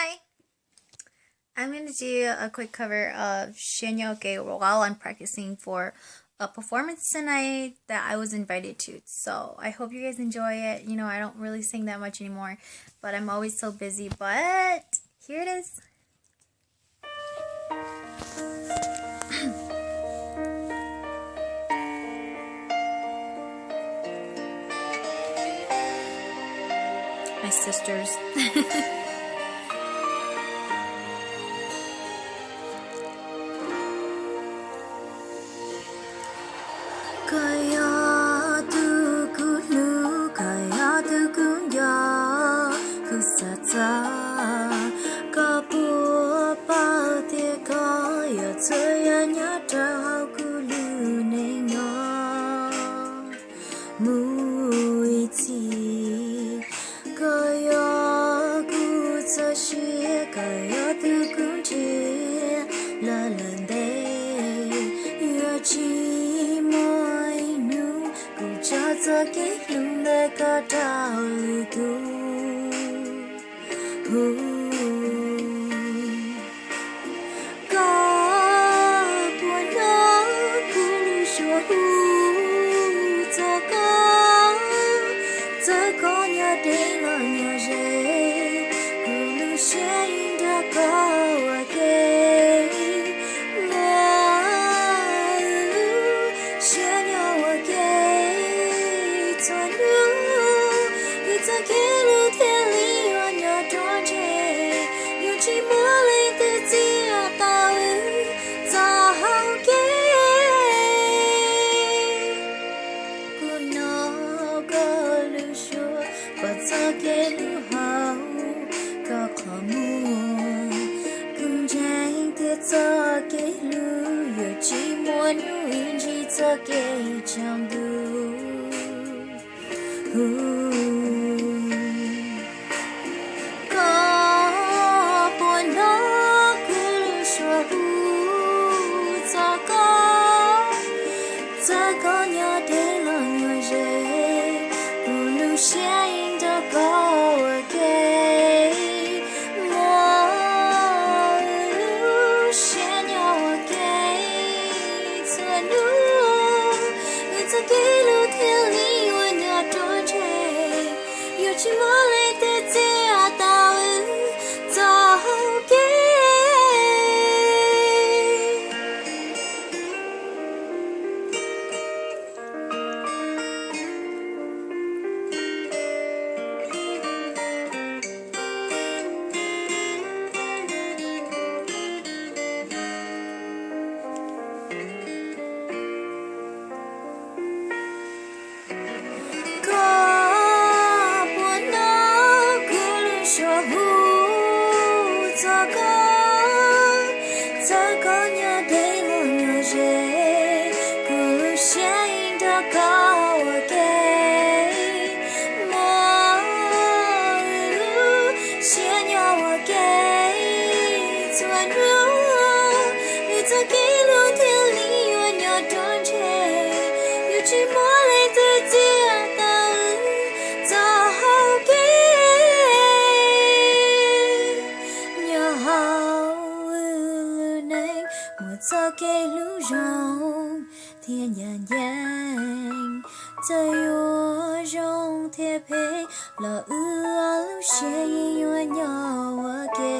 Hi! I'm going to do a quick cover of Shinyoke while I'm practicing for a performance tonight that I was invited to. So I hope you guys enjoy it. You know, I don't really sing that much anymore, but I'm always so busy. But here it is. My sisters. Kaya tu kulu kaya tu kunya kusata kapu pa te kaya tsaya nya ta kulu nenga muiti kaya ku tsashi kaya tu kunti la lande yachi Cha ke lung de ka ta lu tu ka pu na ku shu hu ta ka nya de la nya je ku lu she da ka wa ke It's a kilo telly on your door. You cheat more like the tea at the Good no go sure, but a kilo how Kakamu Kunjang gets a kilo, your cheat more new in cheats a gay chambu. Chỉ muốn lấy tên gì à tao tao It's a kilo till you and your don't you cheat more like the dear Sa ke lu rong thiên nhàn nhang ta yo rong thế pe la lu she yo nya ke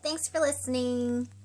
Thanks for listening.